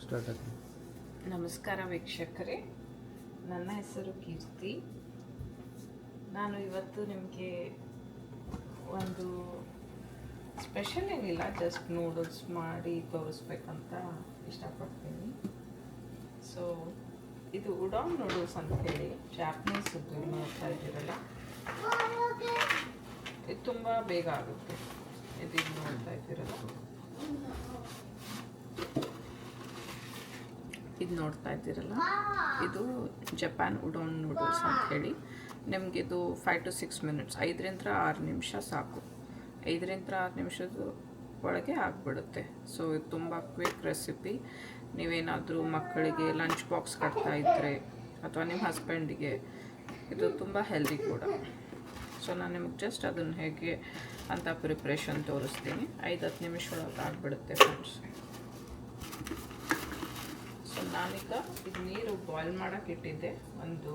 Start ಆಗಿ. ನಮಸ್ಕಾರ ವೀಕ್ಷಕರೇ, ನನ್ನ ಹೆಸರು ಕೀರ್ತಿ. ನಾನು ಇವತ್ತು ನಿಮಗೆ ಒಂದು ಸ್ಪೆಷಲ್ ಏನಿಲ್ಲ, ಜಸ್ಟ್ ನೂಡಲ್ಸ್ ಮಾಡಿ ತೋರಿಸ್ಬೇಕಂತ ಇಷ್ಟಪಡ್ತೀನಿ. ಸೊ ಇದು ಉಡಾನ್ ನೂಡಲ್ಸ್ ಅಂತ ಹೇಳಿ ಜಾಪನೀಸದ್ದು ನೋಡ್ತಾ ಇದ್ದೀರಲ್ಲ, ಇದು ತುಂಬ ಬೇಗ ಆಗುತ್ತೆ. ಇದು ನೋಡ್ತಾ ಇದ್ದೀರಲ್ಲ, ಇದು ನೋಡ್ತಾ ಇದ್ದೀರಲ್ಲ, ಇದು ಜಪಾನ್ ಉಡಾನ್ ನೂಡಲ್ಸ್ ಅಂತ ಹೇಳಿ. ನಿಮಗಿದು 5 to 6 ಮಿನಿಟ್ಸ್, 5ರಿಂದ 6 ನಿಮಿಷ ಸಾಕು. 5ರಿಂದ 6 ನಿಮಿಷದ ಒಳಗೆ ಆಗಿಬಿಡುತ್ತೆ. ಸೊ ಇದು ತುಂಬ ಕ್ವಿಕ್ ರೆಸಿಪಿ. ನೀವೇನಾದರೂ ಮಕ್ಕಳಿಗೆ ಲಂಚ್ ಬಾಕ್ಸ್ ಕಟ್ತಾ ಇದ್ದರೆ ಅಥವಾ ನಿಮ್ಮ ಹಸ್ಬೆಂಡಿಗೆ, ಇದು ತುಂಬ ಹೆಲ್ದಿ ಕೂಡ. ಸೊ ನಾನು ನಿಮಗೆ ಜಸ್ಟ್ ಅದನ್ನು ಹೇಗೆ ಅಂತ ಪ್ರಿಪ್ರೇಷನ್ ತೋರಿಸ್ತೀನಿ. 5-10 ನಿಮಿಷ ಒಳಗೆ ಆಗಿಬಿಡುತ್ತೆ ಫ್ರೆಂಡ್ಸ್. ಸೊ ನಾನೀಗ ಇದು ನೀರು ಬಾಯ್ಲ್ ಮಾಡೋಕ್ಕೆ ಇಟ್ಟಿದ್ದೆ. ಒಂದು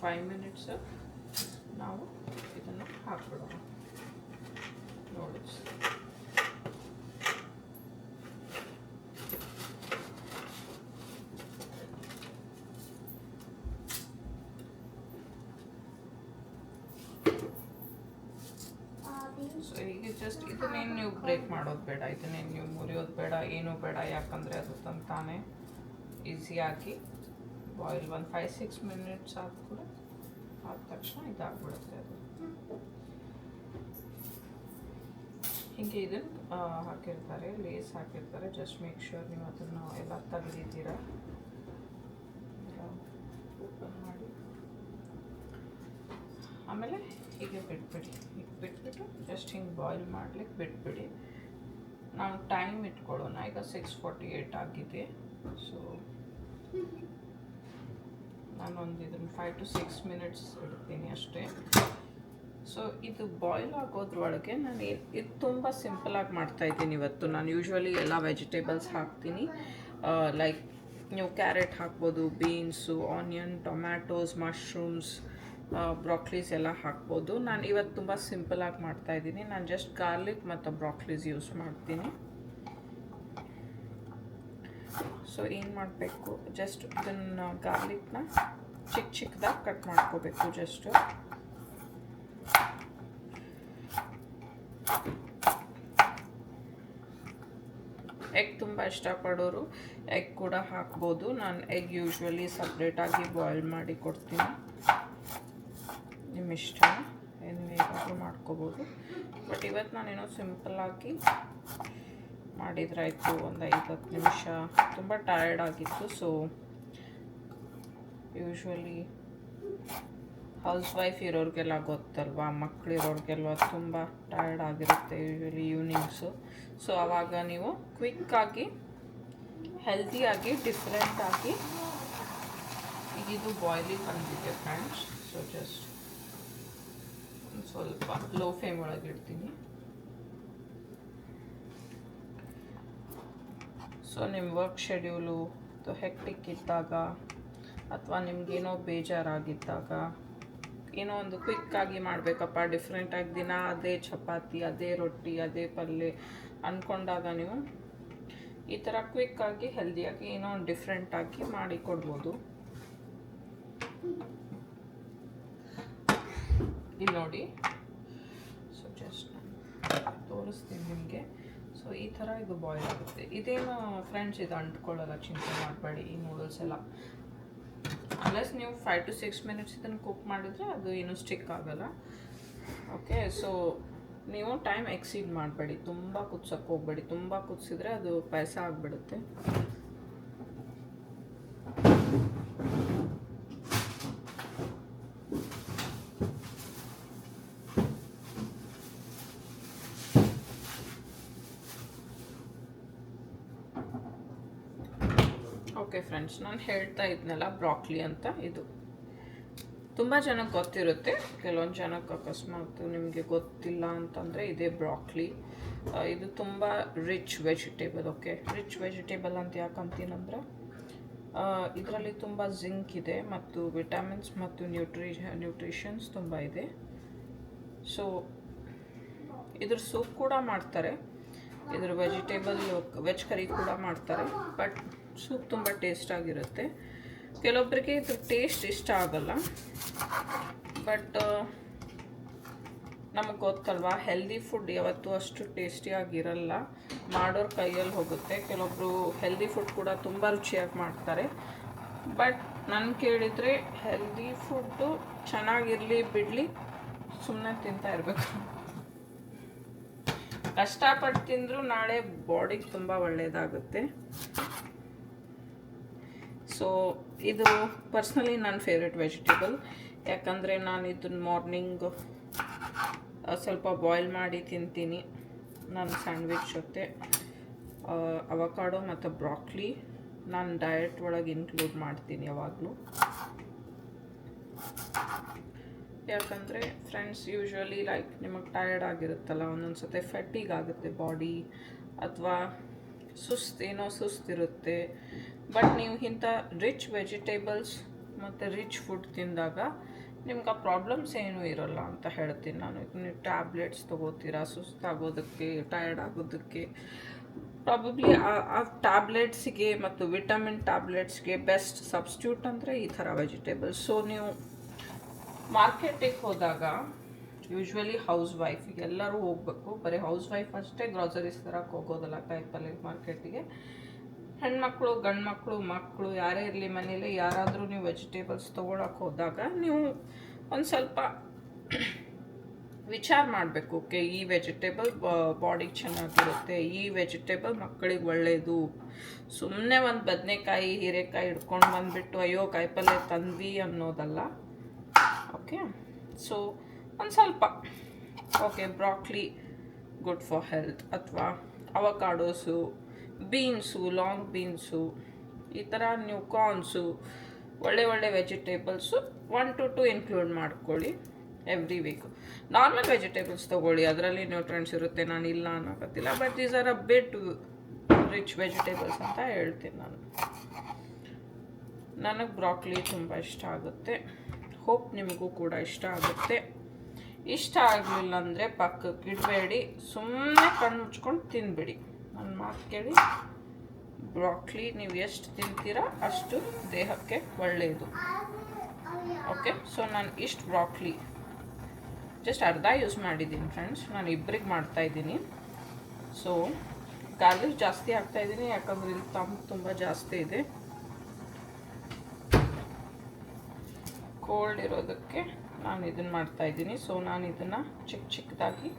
5 ಮಿನಿಟ್ಸ್ ನಾವು ಇದನ್ನು ಹಾಕ್ಬಿಡೋಣ. ನೂಡಲ್ಸ್ ಸೊ ಈಗ ಜಸ್ಟ್ ಇದನ್ನೇನು ನೀವು ಬ್ರೇಕ್ ಮಾಡೋದು ಬೇಡ, ಇದನ್ನೇನು ನೀವು ಮುರಿಯೋದು ಬೇಡ, ಏನೂ ಬೇಡ. ಯಾಕಂದರೆ ಅದು ತಾನೇ ಈಸಿಯಾಗಿ ಬಾಯ್ಲ್ ಒಂದು 5-6 ಮಿನಿಟ್ಸ್ ಕೂಡ ಆದ ತಕ್ಷಣ ಇದಾಗ್ಬಿಡುತ್ತೆ. ಅದು ಹೀಗೆ ಇದನ್ನು ಹಾಕಿರ್ತಾರೆ, ಲೇಸ್ ಹಾಕಿರ್ತಾರೆ. ಜಸ್ಟ್ ಮೇಕ್ ಶ್ಯೂರ್ ನೀವು ಅದನ್ನು ಎಲ್ಲ ತೆಗೆದಿದ್ದೀರ. ಓಪನ್ ಮಾಡಿ ಆಮೇಲೆ ಹೀಗೆ ಬಿಟ್ಬಿಡಿ. ಹೀಗೆ ಬಿಟ್ಬಿಟ್ಟು ಜಸ್ಟ್ ಹಿಂಗೆ ಬಾಯ್ಲ್ ಮಾಡ್ಲಿಕ್ಕೆ ಬಿಟ್ಬಿಡಿ. ನಾವು ಟೈಮ್ ಇಟ್ಕೊಳ್ಳೋಣ. ಈಗ 6:48 ಆಗಿದೆ. ಸೊ ನಾನೊಂದು ಇದನ್ನು 5 to 6 ಮಿನಿಟ್ಸ್ ಇಡ್ತೀನಿ ಅಷ್ಟೇ. ಸೊ ಇದು ಬಾಯ್ಲ್ ಆಗೋದ್ರೊಳಗೆ ನಾನು ಇದು ತುಂಬ ಸಿಂಪಲಾಗಿ ಮಾಡ್ತಾಯಿದ್ದೀನಿ ಇವತ್ತು. ನಾನು ಯೂಶ್ವಲಿ ಎಲ್ಲ ವೆಜಿಟೇಬಲ್ಸ್ ಹಾಕ್ತೀನಿ. ಲೈಕ್ ನೀವು ಕ್ಯಾರೆಟ್ ಹಾಕ್ಬೋದು, ಬೀನ್ಸು, ಆನಿಯನ್, ಟೊಮ್ಯಾಟೋಸ್, ಮಶ್ರೂಮ್ಸ್, ಬ್ರಾಕ್ಲೀಸ್ ಎಲ್ಲ ಹಾಕ್ಬೋದು. ನಾನು ಇವತ್ತು ತುಂಬ ಸಿಂಪಲಾಗಿ ಮಾಡ್ತಾಯಿದ್ದೀನಿ. ನಾನು ಜಸ್ಟ್ ಗಾರ್ಲಿಕ್ ಮತ್ತು ಬ್ರಾಕ್ಲೀಸ್ ಯೂಸ್ ಮಾಡ್ತೀನಿ. ಸೊ ಏನು ಮಾಡಬೇಕು, ಜಸ್ಟ್ ಇದನ್ನು ಗಾರ್ಲಿಕ್ನ ಚಿಕ್ಕದಾಗಿ ಕಟ್ ಮಾಡ್ಕೋಬೇಕು. ಜಸ್ಟು ಎಗ್ ತುಂಬ ಇಷ್ಟಪಡೋರು ಎಗ್ ಕೂಡ ಹಾಕ್ಬೋದು. ನಾನು ಎಗ್ ಯೂಶ್ವಲಿ ಸಪ್ರೇಟಾಗಿ ಬಾಯ್ಲ್ ಮಾಡಿ ಕೊಡ್ತೀನಿ. ನಿಮ್ಮ ಇಷ್ಟ, ಏನು ಬೇಕಾದರೂ ಮಾಡ್ಕೋಬೋದು. ಬಟ್ ಇವತ್ತು ನಾನೇನೋ ಸಿಂಪಲ್ಲಾಗಿ ಮಾಡಿದ್ರಾಯ್ತು. ಒಂದು 5-10 ನಿಮಿಷ. ತುಂಬ ಟಯರ್ಡ್ ಆಗಿತ್ತು. ಸೊ ಯೂಶ್ವಲಿ ಹೌಸ್ ವೈಫ್ ಇರೋರಿಗೆಲ್ಲ ಗೊತ್ತಲ್ವಾ, ಮಕ್ಕಳಿರೋರಿಗೆಲ್ಲ ತುಂಬ ಟಯರ್ಡ್ ಆಗಿರುತ್ತೆ ಯೂಶ್ವಲಿ ಈವ್ನಿಂಗ್ಸು. ಸೊ ಆವಾಗ ನೀವು ಕ್ವಿಕ್ಕಾಗಿ, ಹೆಲ್ದಿಯಾಗಿ, ಡಿಫ್ರೆಂಟಾಗಿ, ಈಗ ಇದು ಬಾಯ್ಲಿಗೆ ಬಂದಿದೆ ಫ್ರೆಂಡ್ಸ್. ಸೊ ಜಸ್ಟ್ ಒಂದು ಸ್ವಲ್ಪ ಲೋ ಫ್ಲೇಮ್ ಒಳಗೆ ಇಡ್ತೀನಿ. ಸೊ ನಿಮ್ಮ ವರ್ಕ್ ಶೆಡ್ಯೂಲು ಅಥವಾ ಹೆಕ್ಟಿಕ್ ಇದ್ದಾಗ, ಅಥವಾ ನಿಮಗೇನೋ ಬೇಜಾರಾಗಿದ್ದಾಗ, ಏನೋ ಒಂದು ಕ್ವಿಕ್ಕಾಗಿ ಮಾಡಬೇಕಪ್ಪ, ಡಿಫ್ರೆಂಟಾಗಿ ದಿನ ಅದೇ ಚಪಾತಿ, ಅದೇ ರೊಟ್ಟಿ, ಅದೇ ಪಲ್ಯ ಅಂದ್ಕೊಂಡಾಗ ನೀವು ಈ ಥರ ಕ್ವಿಕ್ಕಾಗಿ, ಹೆಲ್ದಿಯಾಗಿ ಏನೋ ಒಂದು ಡಿಫ್ರೆಂಟಾಗಿ ಮಾಡಿ ಕೊಡ್ಬೋದು. ಇಲ್ಲಿ ನೋಡಿ. ಸೊ ಜಸ್ಟ್ ನಾನು ತೋರಿಸ್ತೀನಿ ನಿಮಗೆ. ಸೊ ಈ ಥರ ಇದು ಬಾಯ್ಲ್ ಆಗುತ್ತೆ. ಇದೇನು ಫ್ರೆಂಡ್ಸ್ ಇದು ಅಂಟ್ಕೊಳ್ಳಲ್ಲ, ಚಿಂತೆ ಮಾಡಬೇಡಿ. ಈ ನೂಡಲ್ಸ್ ಎಲ್ಲ ಅನ್ಲೆಸ್ ನೀವು 5 to 6 ಮಿನಿಟ್ಸ್ ಇದನ್ನು ಕುಕ್ ಮಾಡಿದರೆ ಅದು ಏನೂ ಸ್ಟಿಕ್ ಆಗೋಲ್ಲ. ಓಕೆ. ಸೊ ನೀವು ಟೈಮ್ ಎಕ್ಸೀಡ್ ಮಾಡಬೇಡಿ, ತುಂಬ ಕುದಿಸೋಕ್ಕೆ ಹೋಗಬೇಡಿ. ತುಂಬ ಕುದಿಸಿದ್ರೆ ಅದು ಪಾಯಸ ಆಗಿಬಿಡುತ್ತೆ. ಓಕೆ ಫ್ರೆಂಡ್ಸ್, ನಾನು ಹೇಳ್ತಾ ಇದ್ನಲ್ಲ ಬ್ರಾಕ್ಲಿ ಅಂತ, ಇದು ತುಂಬ ಜನಕ್ಕೆ ಗೊತ್ತಿರುತ್ತೆ. ಕೆಲವೊಂದು ಜನಕ್ಕೆ ಅಕಸ್ಮಾತ್ ನಿಮಗೆ ಗೊತ್ತಿಲ್ಲ ಅಂತಂದರೆ ಇದೇ ಬ್ರಾಕ್ಲಿ. ಇದು ತುಂಬ rich vegetable. Okay, rich vegetable ಅಂತ ಯಾಕಂತೀನಂದ್ರೆ ಇದರಲ್ಲಿ ತುಂಬ ಜಿಂಕ್ ಇದೆ ಮತ್ತು ವಿಟಮಿನ್ಸ್ ಮತ್ತು ನ್ಯೂಟ್ರಿಷನ್ಸ್ ತುಂಬ ಇದೆ. ಸೊ ಇದ್ರ ಸೂಪ್ ಕೂಡ ಮಾಡ್ತಾರೆ. ಇದ್ರ ವೆಜ್ ಕರಿ ಕೂಡ ಮಾಡ್ತಾರೆ, ಬಟ್ ಸೂಪ್ ತುಂಬ ಟೇಸ್ಟಾಗಿರುತ್ತೆ. ಕೆಲವೊಬ್ಬರಿಗೆ ಇದ್ರ ಟೇಸ್ಟ್ ಇಷ್ಟ ಆಗಲ್ಲ, ಬಟ್ ನಮಗೆ ಗೊತ್ತಲ್ವಾ, ಹೆಲ್ದಿ ಫುಡ್ ಯಾವತ್ತೂ ಅಷ್ಟು ಟೇಸ್ಟಿಯಾಗಿರಲ್ಲ, ಮಾಡೋರ ಕೈಯಲ್ಲಿ ಹೋಗುತ್ತೆ. ಕೆಲವೊಬ್ಬರು ಹೆಲ್ದಿ ಫುಡ್ ಕೂಡ ತುಂಬ ರುಚಿಯಾಗಿ ಮಾಡ್ತಾರೆ, ಬಟ್ ನಾನು ಕೇಳಿದರೆ ಹೆಲ್ದಿ ಫುಡ್ಡು ಚೆನ್ನಾಗಿರಲಿ ಬಿಡಲಿ ಸುಮ್ಮನೆ ತಿಂತಾ ಇರಬೇಕು. ಕಷ್ಟಪಟ್ಟು ತಿಂದರೂ ನಾಳೆ ಬಾಡಿಗೆ ತುಂಬ ಒಳ್ಳೆಯದಾಗುತ್ತೆ. ಸೊ ಇದು ಪರ್ಸ್ನಲಿ ನನ್ನ ಫೇವ್ರೆಟ್ ವೆಜಿಟೇಬಲ್, ಯಾಕಂದರೆ ನಾನು ಇದನ್ನ ಮಾರ್ನಿಂಗ್ ಸ್ವಲ್ಪ ಬಾಯ್ಲ್ ಮಾಡಿ ತಿಂತೀನಿ ನನ್ನ ಸ್ಯಾಂಡ್ವಿಚ್ ಜೊತೆ. ಅವಕಾಡೋ ಮತ್ತು ಬ್ರಾಕ್ಲಿ ನಾನು ಡಯಟ್ ಒಳಗೆ ಇನ್ಕ್ಲೂಡ್ ಮಾಡ್ತೀನಿ ಯಾವಾಗಲೂ. ಯಾಕಂದರೆ ಫ್ರೆಂಡ್ಸ್, ಯೂಶ್ವಲಿ ಲೈಕ್ ನಿಮಗೆ ಟಯರ್ಡ್ ಆಗಿರುತ್ತಲ್ಲ, ಒಂದೊಂದು ಸತಿ ಫೆಟ್ಟಿಗ್ ಆಗುತ್ತೆ ಬಾಡಿ, ಅಥವಾ ಸುಸ್ತಿರುತ್ತೆ. ಬಟ್ ನೀವು ಇಂಥ ರಿಚ್ ವೆಜಿಟೇಬಲ್ಸ್ ಮತ್ತು ರಿಚ್ ಫುಡ್ ತಿಂದಾಗ ನಿಮ್ಗೆ ಆ ಪ್ರಾಬ್ಲಮ್ಸ್ ಏನೂ ಇರೋಲ್ಲ ಅಂತ ಹೇಳ್ತೀನಿ ನಾನು. ನೀವು ಟ್ಯಾಬ್ಲೆಟ್ಸ್ ತೊಗೋತೀರಾ ಸುಸ್ತಾಗೋದಕ್ಕೆ, ಟಯರ್ಡ್ ಆಗೋದಕ್ಕೆ. ಪ್ರಾಬಬ್ಲಿ ಆ ಟ್ಯಾಬ್ಲೆಟ್ಸಿಗೆ ಮತ್ತು ವಿಟಮಿನ್ ಟ್ಯಾಬ್ಲೆಟ್ಸ್ಗೆ ಬೆಸ್ಟ್ ಸಬ್ಸ್ಟ್ಯೂಟ್ ಅಂದರೆ ಈ ಥರ ವೆಜಿಟೇಬಲ್ಸ್. ಸೊ ನೀವು ಮಾರ್ಕೆಟಿಗೆ ಹೋದಾಗ ಯೂಶ್ವಲಿ ಹೌಸ್ ವೈಫಿಗೆ ಎಲ್ಲರೂ ಹೋಗಬೇಕು, ಬರೀ ಹೌಸ್ ವೈಫ್ ಅಷ್ಟೇ ಗ್ರಾಸರೀಸ್ ತರಕ್ಕೆ ಹೋಗೋದಲ್ಲ ಕಾಯಿಪಲ್ಲೆ ಮಾರ್ಕೆಟಿಗೆ. ಹೆಣ್ಮಕ್ಳು, ಗಂಡು ಮಕ್ಕಳು ಯಾರೇ ಇರಲಿ ಮನೇಲಿ, ಯಾರಾದರೂ ನೀವು ವೆಜಿಟೇಬಲ್ಸ್ ತೊಗೊಳಕ್ಕೆ ಹೋದಾಗ ನೀವು ಒಂದು ಸ್ವಲ್ಪ ವಿಚಾರ ಮಾಡಬೇಕು. ಓಕೆ, ಈ ವೆಜಿಟೇಬಲ್ ಬಾಡಿಗೆ ಚೆನ್ನಾಗಿರುತ್ತೆ, ಈ ವೆಜಿಟೇಬಲ್ ಮಕ್ಕಳಿಗೆ ಒಳ್ಳೆಯದು. ಸುಮ್ಮನೆ ಒಂದು ಬದನೆಕಾಯಿ, ಹೀರೆಕಾಯಿ ಹಿಡ್ಕೊಂಡು ಬಂದುಬಿಟ್ಟು ಅಯ್ಯೋ ಕಾಯಿಪಲ್ಲೆ ತಂದ್ವಿ ಅನ್ನೋದಲ್ಲ. ಓಕೆ, ಸೊ ಒಂದು ಸ್ವಲ್ಪ okay broccoli good for health, ಅಥವಾ ಅವಕಾಡೋಸು, ಬೀನ್ಸು, ಲಾಂಗ್ ಬೀನ್ಸು, ಈ ಥರ ನೀವು ಕಾರ್ನ್ಸು, ಒಳ್ಳೆ ವೆಜಿಟೇಬಲ್ಸು 1 to 2 ಇನ್ಕ್ಲೂಡ್ ಮಾಡ್ಕೊಳ್ಳಿ ಎವ್ರಿ ವೀಕ್. ನಾರ್ಮಲ್ ವೆಜಿಟೇಬಲ್ಸ್ ತೊಗೊಳ್ಳಿ, ಅದರಲ್ಲಿ ನ್ಯೂಟ್ರಿಯೆಂಟ್ಸ್ ಇರುತ್ತೆ, ನಾನು ಇಲ್ಲ ಅನ್ನೋಕತ್ತಿಲ್ಲ, but these are a bit rich vegetables ಅಂತ ಹೇಳ್ತೀನಿ ನಾನು. ನನಗೆ ಬ್ರಾಕ್ಲಿ ತುಂಬ ಇಷ್ಟ ಆಗುತ್ತೆ, ಹೋಪ್ ನಿಮಗೂ ಕೂಡ ಇಷ್ಟ ಆಗುತ್ತೆ. ಇಷ್ಟ ಆಗಲಿಲ್ಲ ಅಂದರೆ ಪಕ್ಕಕ್ಕೆ ಇಡಬೇಡಿ, ಸುಮ್ಮನೆ ಕಣ್ಣು ಮುಚ್ಕೊಂಡು ತಿಂದ್ಬಿಡಿ. ನನ್ನ ಮಾತು ಕೇಳಿ, ಬ್ರಾಕ್ಲಿ ನೀವು ಎಷ್ಟು ತಿಂತೀರಾ ಅಷ್ಟು ದೇಹಕ್ಕೆ ಒಳ್ಳೆಯದು. ಓಕೆ, ಸೊ ನಾನು ಇಷ್ಟು ಬ್ರಾಕ್ಲಿ ಜಸ್ಟ್ ಅರ್ಧ ಯೂಸ್ ಮಾಡಿದ್ದೀನಿ ಫ್ರೆಂಡ್ಸ್, ನಾನು ಇಬ್ಬರಿಗೆ ಮಾಡ್ತಾಯಿದ್ದೀನಿ. ಸೊ ಗಾರ್ಲಿಕ್ ಜಾಸ್ತಿ ಹಾಕ್ತಾಯಿದ್ದೀನಿ, ಯಾಕಂದರೆ ಇಲ್ಲಿ ತುಂಬ ಜಾಸ್ತಿ ಇದೆ. ಕೋಲ್ಡ್ ಇರೋದಕ್ಕೆ ನಾನು ಇದನ್ನು ಮಾಡ್ತಾಯಿದ್ದೀನಿ. ಸೊ ನಾನು ಇದನ್ನು ಚಿಕ್ಕದಾಗಿ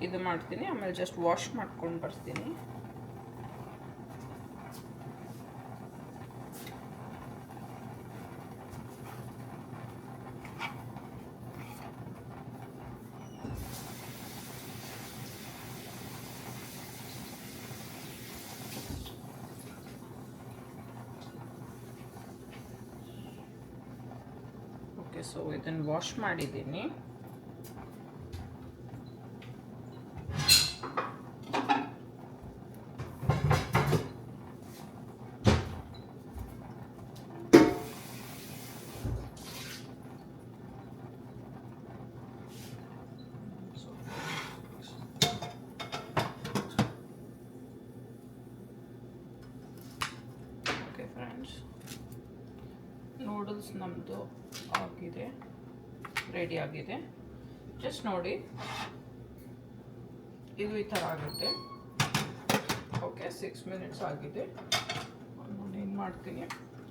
ಇದು ಮಾಡ್ತೀನಿ, ಆಮೇಲೆ ಜಸ್ಟ್ ವಾಶ್ ಮಾಡ್ಕೊಂಡು ಬರ್ತೀನಿ. ಓಕೆ, ಸೊ ಇದನ್ನು ವಾಶ್ ಮಾಡಿದ್ದೀನಿ. ಓಕೆ ಫ್ರೆಂಡ್ಸ್, ನೂಡಲ್ಸ್ ನಮ್ಮದು ಆಗಿದೆ, ರೆಡಿ ಆಗಿದೆ. ಜಸ್ಟ್ ನೋಡಿ, ಇದು ಈ ಥರ ಆಗುತ್ತೆ. ಓಕೆ, 6 ಮಿನಿಟ್ಸ್ ಆಗಿದೆ. ನಾನು ಏನು ಮಾಡ್ತೀನಿ,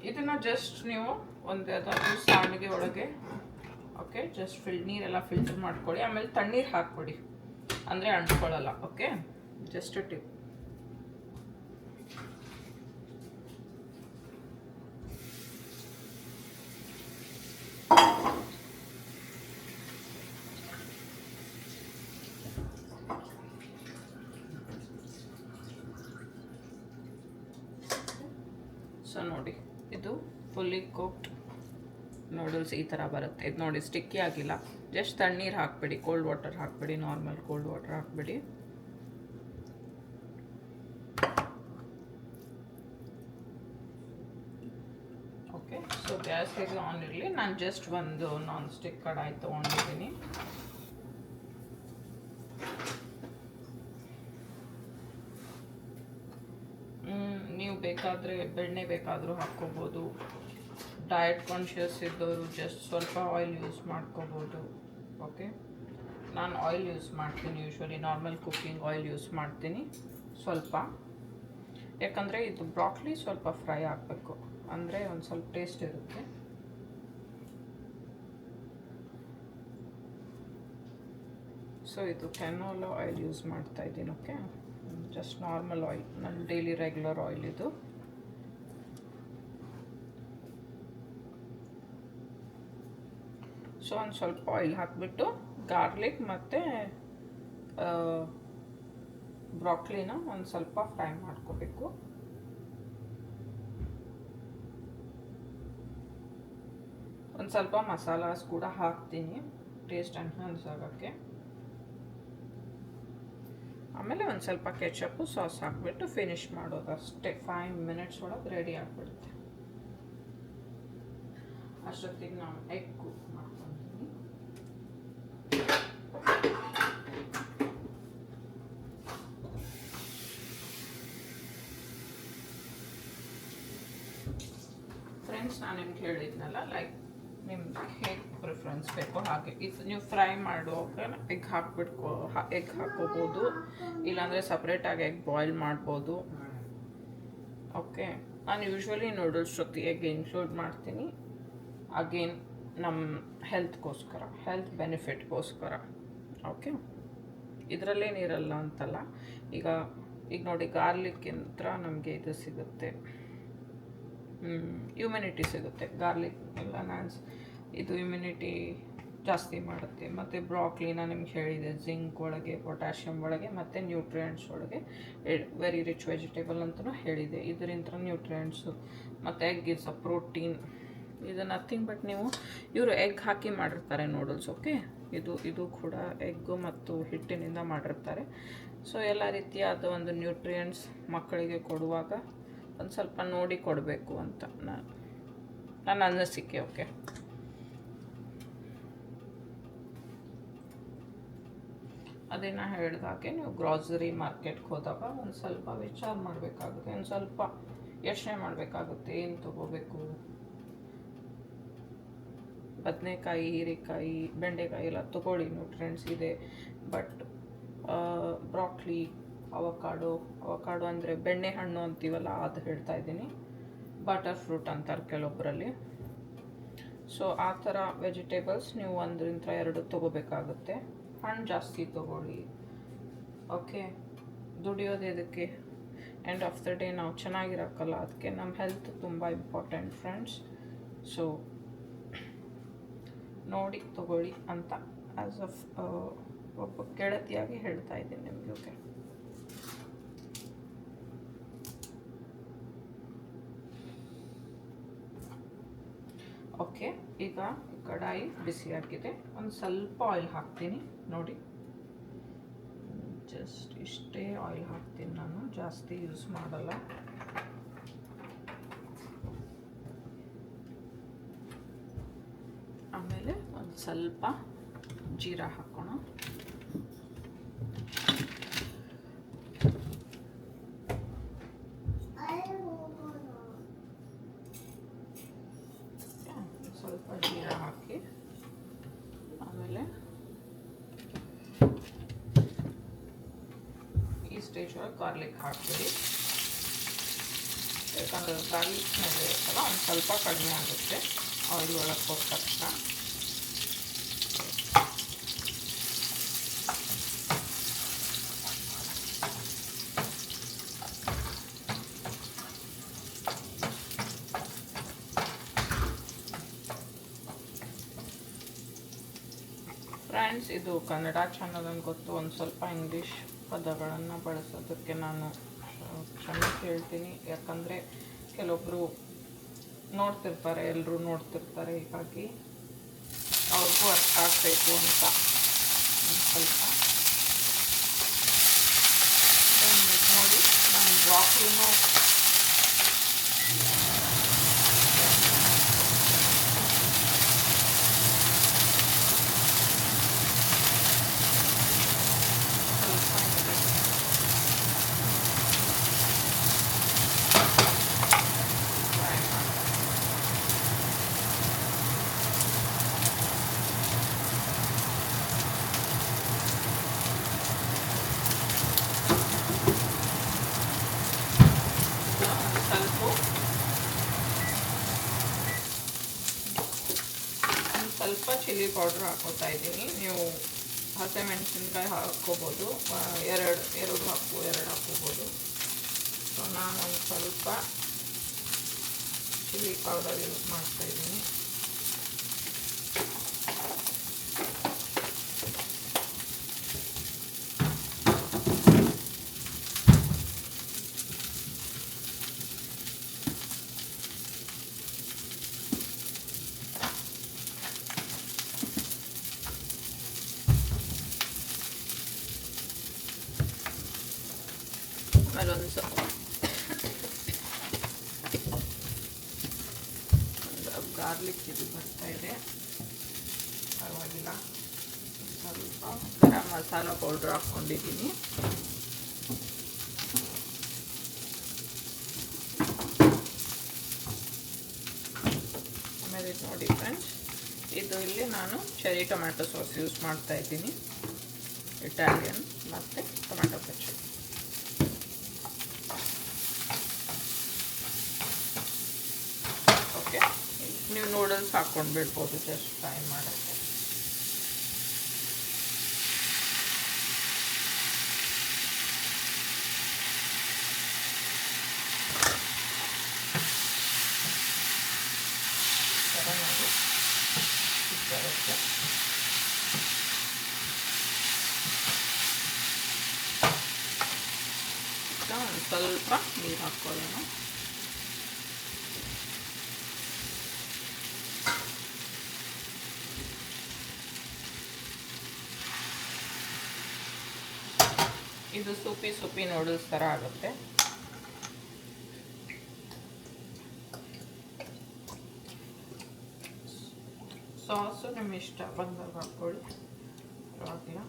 ಇದನ್ನು ಜಸ್ಟ್ ನೀವು ಒಂದು ಯಾವ್ದಾದ್ರು ಸಾಣಿಗೆ ಒಳಗೆ ಓಕೆ ಜಸ್ಟ್ ನೀರೆಲ್ಲ ಫಿಲ್ಟರ್ ಮಾಡ್ಕೊಳ್ಳಿ, ಆಮೇಲೆ ತಣ್ಣೀರು ಹಾಕ್ಬಿಡಿ, ಅಂದರೆ ಅಂಟ್ಕೊಳ್ಳಲ್ಲ. Okay, just tip. ಸೊ ನೋಡಿ, ಇದು ಫುಲ್ಲಿ ಕುಕ್ಡ್ ನೂಡಲ್ಸ್ ಈ ಥರ ಬರುತ್ತೆ. ಇದು ನೋಡಿ ಸ್ಟಿಕ್ಕಿ ಆಗಿಲ್ಲ. ಜಸ್ಟ್ ತಣ್ಣೀರು ಹಾಕ್ಬಿಡಿ, ಕೋಲ್ಡ್ ವಾಟರ್ ಹಾಕ್ಬಿಡಿ, ನಾರ್ಮಲ್ ಕೋಲ್ಡ್ ವಾಟರ್ ಹಾಕ್ಬಿಡಿ. ಓಕೆ, ಸೊ ಗ್ಯಾಸ್ ಹೇಗೆ ಆನ್ ಇರಲಿ. ನಾನು ಜಸ್ಟ್ ಒಂದು ನಾನ್ ಸ್ಟಿಕ್ ಕಡಾಯಿ ತೊಗೊಂಡಿದ್ದೀನಿ. ಬೇಕಾದರೆ ಬೆಣ್ಣೆ ಬೇಕಾದರೂ ಹಾಕ್ಕೋಬೋದು. ಡಯಟ್ ಕಾನ್ಷಿಯಸ್ ಇದ್ದವರು ಜಸ್ಟ್ ಸ್ವಲ್ಪ ಆಯಿಲ್ ಯೂಸ್ ಮಾಡ್ಕೋಬೋದು. ಓಕೆ, ನಾನು ಆಯಿಲ್ ಯೂಸ್ ಮಾಡ್ತೀನಿ, usually normal cooking oil use ಮಾಡ್ತೀನಿ ಸ್ವಲ್ಪ. ಯಾಕಂದರೆ ಇದು ಬ್ರಾಕ್ಲಿ ಸ್ವಲ್ಪ ಫ್ರೈ ಆಗಬೇಕು, ಅಂದರೆ ಒಂದು ಸ್ವಲ್ಪ ಟೇಸ್ಟ್ ಇರುತ್ತೆ. ಸೊ ಇದು ಕ್ಯಾನೋಲ ಆಯಿಲ್ ಯೂಸ್ ಮಾಡ್ತಾ ಇದ್ದೀನಿ. ಓಕೆ, ಜಸ್ಟ್ ನಾರ್ಮಲ್ ಆಯಿಲ್, ನನ್ನ ಡೈಲಿ ರೆಗ್ಯುಲರ್ ಆಯಿಲ್ ಇದು. ಸೊ ಒಂದು ಸ್ವಲ್ಪ ಆಯಿಲ್ ಹಾಕಿಬಿಟ್ಟು ಗಾರ್ಲಿಕ್ ಮತ್ತು ಬ್ರಾಕ್ಲಿನ ಒಂದು ಸ್ವಲ್ಪ ಫ್ರೈ ಮಾಡ್ಕೋಬೇಕು. ಒಂದು ಸ್ವಲ್ಪ ಮಸಾಲಾಸ್ ಕೂಡ ಹಾಕ್ತೀನಿ ಟೇಸ್ಟ್ ಎನ್ಹಾನ್ಸ್ ಆಗೋಕ್ಕೆ. ಆಮೇಲೆ ಒಂದು ಸ್ವಲ್ಪ ಕೆಚಪ್ಪು ಸಾಸ್ ಹಾಕ್ಬಿಟ್ಟು ಫಿನಿಶ್ ಮಾಡೋದು ಅಷ್ಟೇ. 5 ಮಿನಿಟ್ಸ್ ಒಳಗೆ ರೆಡಿ ಆಗಿಬಿಡುತ್ತೆ. ಅಷ್ಟೊತ್ತಿಗೆ ನಾವು ಎಗ್ ಕುಕ್ ಮಾಡ್ಕೊತೀನಿ. ಫ್ರೆಂಡ್ಸ್, ನಾನು ನಿಮ್ಗೆ ಹೇಳಿದ್ನಲ್ಲ, ಲೈಕ್ ನಿಮ್ಗೆ ಹೇಗೆ ಪ್ರಿಫರೆನ್ಸ್ ಬೇಕೋ ಹಾಗೆ. ಇದು ನೀವು ಫ್ರೈ ಮಾಡುವಾಗ ಎಗ್ ಎಗ್ ಹಾಕ್ಕೋಬೋದು, ಇಲ್ಲಾಂದರೆ ಸಪ್ರೇಟಾಗಿ ಎಗ್ ಬಾಯ್ಲ್ ಮಾಡ್ಬೋದು. ಓಕೆ, ನಾನು ಯೂಶ್ವಲಿ ನೂಡಲ್ಸ್ ಜೊತೆ ಎಗ್ ಇನ್ಕ್ಲೂಡ್ ಮಾಡ್ತೀನಿ. ಅಗೇನ್ ನಮ್ಮ ಹೆಲ್ತ್ಗೋಸ್ಕರ, ಹೆಲ್ತ್ ಬೆನಿಫಿಟ್ಗೋಸ್ಕರ. ಓಕೆ, ಇದರಲ್ಲೇನಿರಲ್ಲ ಅಂತಲ್ಲ. ಈಗ ನೋಡಿ, ಗಾರ್ಲಿಕ್ಕಿಂತ ನಮಗೆ ಇದು ಸಿಗುತ್ತೆ, ಇಮ್ಯುನಿಟಿ ಸಿಗುತ್ತೆ. ಗಾರ್ಲಿಕ್ ಎಲ್ಲ ಇದು ಇಮ್ಯುನಿಟಿ ಜಾಸ್ತಿ ಮಾಡುತ್ತೆ. ಮತ್ತು ಬ್ರಾಕ್ಲಿನ ನಿಮ್ಗೆ ಹೇಳಿದೆ, ಜಿಂಕ್ ಒಳಗೆ, ಪೊಟ್ಯಾಷಿಯಮ್ ಒಳಗೆ ಮತ್ತು ನ್ಯೂಟ್ರಿಯೆಂಟ್ಸ್ ಒಳಗೆ ವೆರಿ ರಿಚ್ ವೆಜಿಟೇಬಲ್ ಅಂತಲೂ ಹೇಳಿದೆ. ಇದರಿಂದ ನ್ಯೂಟ್ರಿಯೆಂಟ್ಸು ಮತ್ತು ಎಗ್ ಇಸ್ ಅ ಪ್ರೋಟೀನ್. ಇದು ನಥಿಂಗ್ ಬಟ್ ನೀವು ಇವರು ಎಗ್ ಹಾಕಿ ಮಾಡಿರ್ತಾರೆ ನೂಡಲ್ಸ್. ಓಕೆ, ಇದು ಕೂಡ ಎಗ್ಗು ಮತ್ತು ಹಿಟ್ಟಿನಿಂದ ಮಾಡಿರ್ತಾರೆ. ಸೊ ಎಲ್ಲ ರೀತಿಯಾದ ಒಂದು ನ್ಯೂಟ್ರಿಯೆಂಟ್ಸ್ ಮಕ್ಕಳಿಗೆ ಕೊಡುವಾಗ ಒಂದು ಸ್ವಲ್ಪ ನೋಡಿ ಕೊಡಬೇಕು ಅಂತ ನನ್ನ ಅನಿಸಿಕೆ. ಓಕೆ, ಅದೇ ನಾ ಹೇಳಿದಾಗೆ ನೀವು ಗ್ರಾಸರಿ ಮಾರ್ಕೆಟ್ಗೆ ಹೋದಾಗ ಒಂದು ಸ್ವಲ್ಪ ವಿಚಾರ ಮಾಡಬೇಕಾಗುತ್ತೆ, ಒಂದು ಸ್ವಲ್ಪ ಯೋಚನೆ ಮಾಡಬೇಕಾಗುತ್ತೆ, ಏನು ತೊಗೋಬೇಕು. ಬದನೆಕಾಯಿ, ಹೀರೆಕಾಯಿ, ಬೆಂಡೆಕಾಯಿ ಎಲ್ಲ ತೊಗೊಳ್ಳಿ, ನ್ಯೂಟ್ರಿಯೆಂಟ್ಸ್ ಇದೆ. ಬಟ್ ಬ್ರಾಕ್ಲಿ, ಅವಕಾಡೋ ಅಂದರೆ ಬೆಣ್ಣೆ ಹಣ್ಣು ಅಂತೀವಲ್ಲ, ಅದು ಹೇಳ್ತಾ ಇದ್ದೀನಿ. ಬಟರ್ ಫ್ರೂಟ್ ಅಂತಾರೆ ಕೆಲವೊಬ್ಬರಲ್ಲಿ. ಸೊ ಆ ಥರ ವೆಜಿಟೇಬಲ್ಸ್ ನೀವು 1-2 ತೊಗೋಬೇಕಾಗುತ್ತೆ. ಹಣ್ಣು ಜಾಸ್ತಿ ತೊಗೊಳ್ಳಿ. ಓಕೆ, ದುಡಿಯೋದು ಇದಕ್ಕೆ, ಎಂಡ್ ಆಫ್ ದ ಡೇ ನಾವು ಚೆನ್ನಾಗಿರೋಕ್ಕಲ್ಲ, ಅದಕ್ಕೆ ನಮ್ಮ ಹೆಲ್ತ್ ತುಂಬ ಇಂಪಾರ್ಟೆಂಟ್ ಫ್ರೆಂಡ್ಸ್. ಸೊ ನೋಡಿ ತೊಗೊಳ್ಳಿ ಅಂತ ಆ್ಯಸ್ ಆಫ್ ಒಬ್ಬ ಗೆಳತಿಯಾಗಿ ಹೇಳ್ತಾ ಇದ್ದೀನಿ ನಿಮಗೆ. ಓಕೆ, ಓಕೆ, ಈಗ ಕಡಾಯಿ ಬಿಸಿಯಾಗಿದೆ. ಒಂದು ಸ್ವಲ್ಪ ಆಯಿಲ್ ಹಾಕ್ತೀನಿ ನೋಡಿ, ಜಸ್ಟ್ ಇಷ್ಟೇ ಆಯಿಲ್ ಹಾಕ್ತೀನಿ ನಾನು, ಜಾಸ್ತಿ ಯೂಸ್ ಮಾಡಲ್ಲ. ಆಮೇಲೆ ಒಂದು ಸ್ವಲ್ಪ ಜೀರಾ ಹಾಕೋಣ. ಸ್ವಲ್ಪ ಜೀರಾ ಹಾಕಿ ಆಮೇಲೆ ಈ ಸ್ಟೇಜ್ ಒಳಗೆ ಗಾರ್ಲಿಕ್ ಹಾಕ್ತೀವಿ. ಯಾಕಂದರೆ ಗಾರ್ಲಿಕ್ ಮೇಲೆ ಇರುತ್ತಲ್ಲ, ಒಂದು ಸ್ವಲ್ಪ ಕಡಿಮೆ ಆಗುತ್ತೆ ಆಯಿಲ್ ಒಳಗೆ ಹೋದ ತಕ್ಷಣ. ಫ್ರೆಂಡ್ಸ್, ಇದು ಕನ್ನಡ ಚಾನಲ್ ಅಂತ ಗೊತ್ತು, ಒಂದು ಸ್ವಲ್ಪ ಇಂಗ್ಲೀಷ್ ಪದಗಳನ್ನು ಬಳಸೋದಕ್ಕೆ ನಾನು ಕ್ಷಮೆ ಕೇಳ್ತೀನಿ. ಯಾಕಂದರೆ ಕೆಲವೊಬ್ಬರು ನೋಡ್ತಿರ್ತಾರೆ, ಎಲ್ಲರೂ ನೋಡ್ತಿರ್ತಾರೆ, ಹೀಗಾಗಿ ಅವ್ರಿಗೂ ಅರ್ಥ ಆಗಬೇಕು ಅಂತ ಸ್ವಲ್ಪ ನೋಡಿ. ನಾನು ಬ್ರಾಕ್ಲಿನೂ ಚಿಲ್ಲಿ ಪೌಡ್ರ್ ಹಾಕೋತಾ ಇದ್ದೀನಿ. ನೀವು ಹಸಿಮೆಣಸಿನ್ಕಾಯಿ ಹಾಕ್ಕೋಬೋದು, ಎರಡು ಹಾಕ್ಕೋಬೋದು. ಸೊ ನಾನು ಒಂದು ಸ್ವಲ್ಪ ಚಿಲ್ಲಿ ಪೌಡರ್ ಯೂಸ್ ಮಾಡ್ತಾಯಿದ್ದೀನಿ. ಆಮೇಲೆ ಒಂದು ಗಾರ್ಲಿಕ್ ಇದು ಬರ್ತಾ ಇದೆ, ಪರವಾಗಿಲ್ಲ. ಸ್ವಲ್ಪ ಗರಂ ಮಸಾಲ ಪೌಡ್ರ್ ಹಾಕ್ಕೊಂಡಿದ್ದೀನಿ. ಆಮೇಲೆ ಇದು ನೋಡಿ ಫ್ರೆಂಡ್ಸ್, ಇದು ಇಲ್ಲಿ ನಾನು ಚೆರಿ ಟೊಮ್ಯಾಟೊ ಸಾಸ್ ಯೂಸ್ ಮಾಡ್ತಾ ಇದ್ದೀನಿ, ಇಟಾಲಿಯನ್ ಮತ್ತು ಟೊಮ್ಯಾಟೊ ಕೆಚಪ್. ಓಕೆ, ನೀವು ನೂಡಲ್ಸ್ ಹಾಕ್ಕೊಂಡು ಬಿಡ್ಬೋದು ಜಸ್ಟ್ ಫ್ರೈ ಮಾಡೋಕ್ಕೆ. ಒಂದು ಸ್ವಲ್ಪ ನೀರು ಹಾಕ್ಕೊಳ್ಳೋಣ. ಇದು ಸೂಪಿ ನೂಡಲ್ಸ್ ಥರ ಆಗುತ್ತೆ. ಸಾಸು ನಿಮ್ಮ ಇಷ್ಟ ಬಂದಾಗ ಹಾಕ್ಕೊಳ್ಳಿ, ಪರವಾಗಿಲ್ಲ.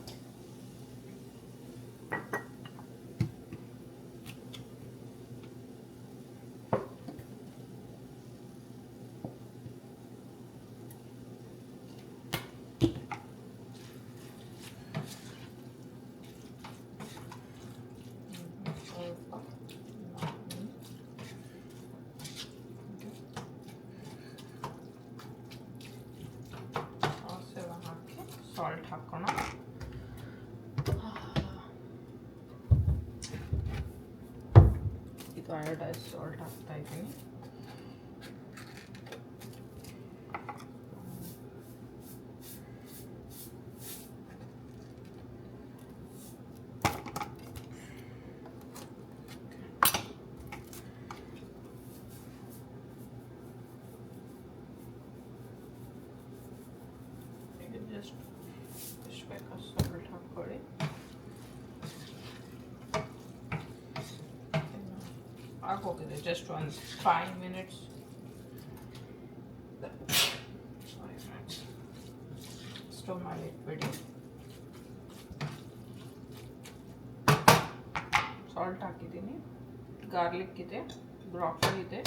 ಸಾಲ್ಟ್ ಹಾಕೋಣ. ಇದು ಅಯೋಡೈಸ್ ಸಾಲ್ಟ್ ಹಾಕ್ತಾ ಇದ್ದೀನಿ. ಜಸ್ಟ್ ಎಷ್ಟು ಬೇಕು ಸಾಲ್ಟ್ ಹಾಕ್ಕೊಳ್ಳಿ. ಆಗೋಗಿದೆ, ಜಸ್ಟ್ ಒಂದು 5 ಮಿನಿಟ್ಸ್. ಸ್ಟವ್ ಮೇಲೆ ಇಟ್ಬಿಡಿ. ಸಾಲ್ಟ್ ಹಾಕಿದ್ದೀನಿ, ಗಾರ್ಲಿಕ್ ಇದೆ, ಬ್ರಾಕೊಲಿ ಇದೆ,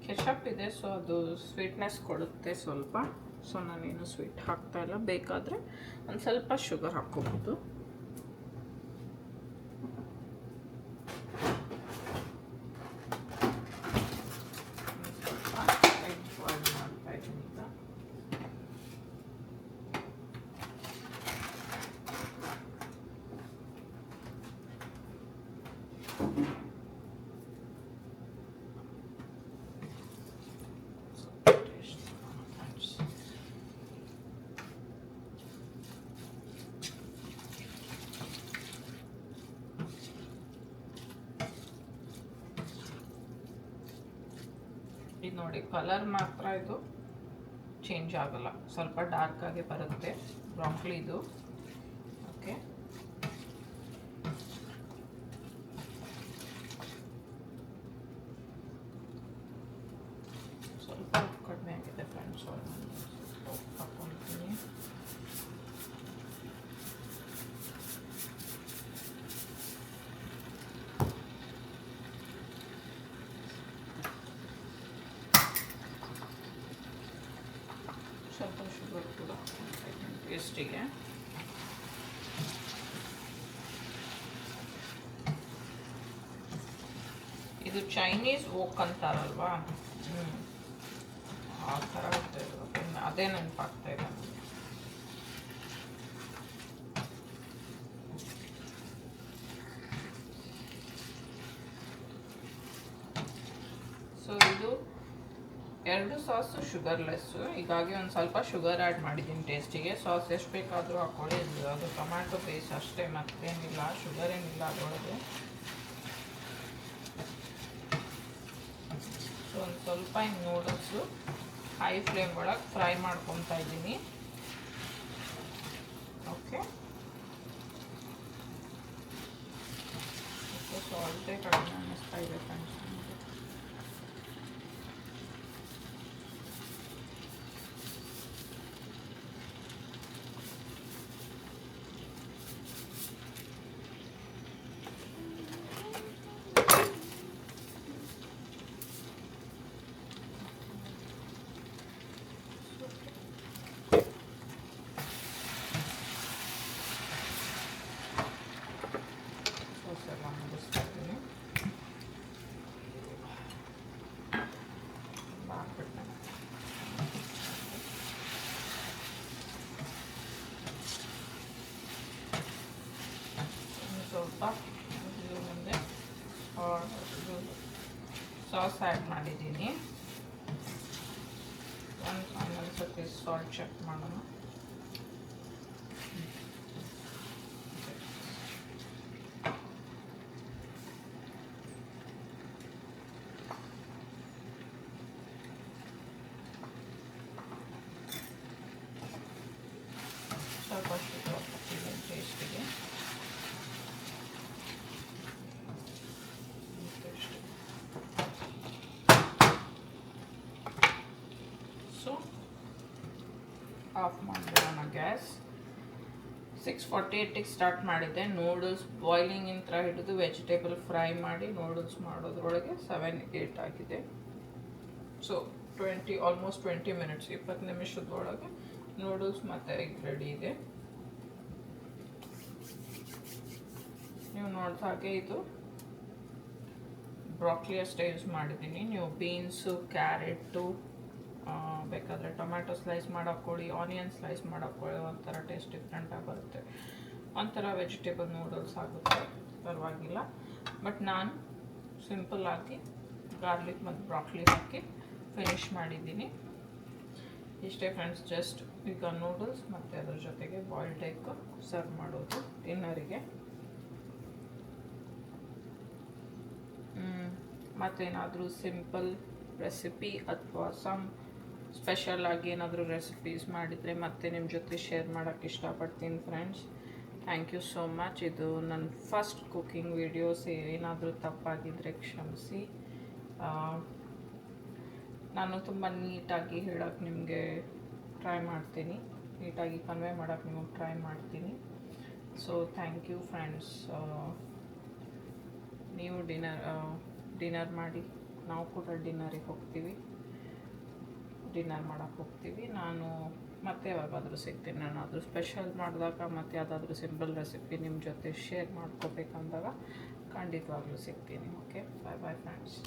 ಕೆಚಪ್ ಇದೆ. ಸೊ ಅದು ಸ್ವೀಟ್ನೆಸ್ ಕೊಡುತ್ತೆ ಸ್ವಲ್ಪ. ಸೊ ನಾನೇನು ಸ್ವೀಟ್ ಹಾಕ್ತಾಯಿಲ್ಲ. ಬೇಕಾದರೆ ಒಂದು ಸ್ವಲ್ಪ ಶುಗರ್ ಹಾಕ್ಕೋಬೋದು. ಇದು ನೋಡಿ, ಕಲರ್ ಮಾತ್ರ ಇದು ಚೇಂಜ್ ಆಗಲ್ಲ, ಸ್ವಲ್ಪ ಡಾರ್ಕ್ ಆಗಿ ಬರುತ್ತೆ ಬ್ರಾಕೊಲಿ ಇದು. ಓಕೆ, ಸ್ವಲ್ಪ ಕಡಿಮೆ ಆಗಿದೆ ಫ್ರೆಂಡ್ಸ್, ಹಾಕ್ಕೊಳ್ತೀನಿ. ಸ್ವಲ್ಪ ಶುಗರ್ ಕೂಡ ಟೇಸ್ಟಿಗೆ. ಇದು ಚೈನೀಸ್ ವೋಕ್ ಅಂತಾರಲ್ವಾ, ಆ ಥರ ಅದೇ ನೆನಪಾಗ್ತಾ ಇದೆ ನನಗೆ. ಸೊ ಇದು 2 ಸಾಸು ಶುಗರ್ಲೆಸ್ಸು, ಹೀಗಾಗಿ ಒಂದು ಸ್ವಲ್ಪ ಶುಗರ್ ಆ್ಯಡ್ ಮಾಡಿದ್ದೀನಿ ಟೇಸ್ಟಿಗೆ. ಸಾಸ್ ಎಷ್ಟು ಬೇಕಾದರೂ ಹಾಕ್ಕೊಳ್ಳಿ, ಅದು ಟೊಮ್ಯಾಟೊ ಪೇಸ್ಟ್ ಅಷ್ಟೇ, ಮತ್ತೇನಿಲ್ಲ, ಶುಗರ್ ಏನಿಲ್ಲ ಅದರೊಳಗೆ. ಸೊ ಒಂದು ಸ್ವಲ್ಪ ಹಿಂಗೆ ನೂಡಲ್ಸು ಹೈ ಫ್ಲೇಮ್ ಒಳಗೆ ಫ್ರೈ ಮಾಡ್ಕೊತಾ ಇದ್ದೀನಿ. ಓಕೆ, ಸಾಲ್ಟೇ ಕಡಿಮೆ ಅನ್ನಿಸ್ತಾ ಇದೆ ಫ್ರೆಂಡ್ಸ್ ನನಗೆ. ಸ್ವಲ್ಪ ಇದು ಮುಂದೆ ಸಾಸ್ ಆ್ಯಡ್ ಮಾಡಿದ್ದೀನಿ. ಒಂದು ಫೈನಲ್ ಸರ್ತಿ ಸಾಲ್ಟ್ ಚೆಕ್ ಮಾಡೋಣ. ಸ್ವಲ್ಪ ಶುಗರ್ ಹಾಕ್ತೀನಿ ಟೇಸ್ಟಿಗೆ. ಸೊ ಆಫ್ ಮಾಡಿಬಿಡೋಣ ಗ್ಯಾಸ್. 6:48ಗೆ ಸ್ಟಾರ್ಟ್ ಮಾಡಿದ್ದೆ. ನೂಡಲ್ಸ್ ಬಾಯ್ಲಿಂಗಿಂದ ಹಿಡಿದು ವೆಜಿಟೇಬಲ್ ಫ್ರೈ ಮಾಡಿ ನೂಡಲ್ಸ್ ಮಾಡೋದ್ರೊಳಗೆ 7-8 ಆಗಿದೆ. ಸೊ ಆಲ್ಮೋಸ್ಟ್ 20 ಮಿನಿಟ್ಸ್, 20 ನಿಮಿಷದೊಳಗೆ ನೂಡಲ್ಸ್ ಮತ್ತು ಎಗ್ ರೆಡಿ ಇದೆ. ನೀವು ನೋಡಿದ ಹಾಗೆ ಇದು ಬ್ರಾಕ್ಲಿ ಅಷ್ಟೇ ಯೂಸ್ ಮಾಡಿದ್ದೀನಿ. ನೀವು ಬೀನ್ಸು, ಕ್ಯಾರೆಟು, ಬೇಕಾದರೆ ಟೊಮ್ಯಾಟೊ ಸ್ಲೈಸ್ ಮಾಡಾಕೊಳ್ಳಿ, ಆನಿಯನ್ ಸ್ಲೈಸ್ ಮಾಡಾಕೊಳ್ಳಿ, ಒಂಥರ ಟೇಸ್ಟ್ ಡಿಫ್ರೆಂಟಾಗಿ ಬರುತ್ತೆ. ಒಂಥರ ವೆಜಿಟೇಬಲ್ ನೂಡಲ್ಸ್ ಆಗುತ್ತೆ, ಪರವಾಗಿಲ್ಲ. ಬಟ್ ನಾನು ಸಿಂಪಲ್ಲಾಗಿ ಗಾರ್ಲಿಕ್ ಮತ್ತು ಬ್ರಾಕ್ಲಿ ಹಾಕಿ ಫಿನಿಶ್ ಮಾಡಿದ್ದೀನಿ. ಇಷ್ಟೇ ಫ್ರೆಂಡ್ಸ್. ಜಸ್ಟ್ ಈಗ ನೂಡಲ್ಸ್ ಮತ್ತು ಅದ್ರ ಜೊತೆಗೆ ಬಾಯ್ಲ್ಡ್ ಎಗ್ ಸರ್ವ್ ಮಾಡೋದು ಡಿನ್ನರಿಗೆ. ಮತ್ತೇನಾದರೂ ಸಿಂಪಲ್ ರೆಸಿಪಿ ಅಥವಾ ಸ್ಪೆಷಲ್ ಆಗಿ ಏನಾದರೂ ರೆಸಿಪೀಸ್ ಮಾಡಿದರೆ ಮತ್ತೆ ನಿಮ್ಮ ಜೊತೆ ಶೇರ್ ಮಾಡೋಕ್ಕೆ ಇಷ್ಟಪಡ್ತೀನಿ friends. Thank you so much. ಇದು ನನ್ನ ಫಸ್ಟ್ ಕುಕ್ಕಿಂಗ್ ವೀಡಿಯೋಸ್. ಏನಾದರೂ ತಪ್ಪಾಗಿದ್ದರೆ ಕ್ಷಮಿಸಿ. ನಾನು ತುಂಬ ನೀಟಾಗಿ ಹೇಳೋಕ್ಕೆ ನಿಮಗೆ ಟ್ರೈ ಮಾಡ್ತೀನಿ, ನೀಟಾಗಿ ಕನ್ವೆ ಮಾಡೋಕ್ಕೆ ನಿಮಗೆ ಟ್ರೈ ಮಾಡ್ತೀನಿ. So thank you friends. ನೀವು ಡಿನ್ನರ್ ಮಾಡಿ, ನಾವು ಕೂಡ ಡಿನ್ನರಿಗೆ ಹೋಗ್ತೀವಿ, ಡಿನ್ನರ್ ಮಾಡೋಕ್ಕೆ ಹೋಗ್ತೀವಿ. ನಾನು ಮತ್ತೆ ಯಾವಾಗಾದರೂ ಸಿಗ್ತೀನಿ. ನಾನು ಅದು ಸ್ಪೆಷಲ್ ಮಾಡಿದಾಗ ಮತ್ತು ಯಾವುದಾದ್ರೂ ಸಿಂಪಲ್ ರೆಸಿಪಿ ನಿಮ್ಮ ಜೊತೆ ಶೇರ್ ಮಾಡ್ಕೋಬೇಕಂದಾಗ ಖಂಡಿತವಾಗ್ಲೂ ಸಿಗ್ತೀನಿ. ಓಕೆ, ಬಾಯ್ ಬಾಯ್ ಫ್ರೆಂಡ್ಸ್.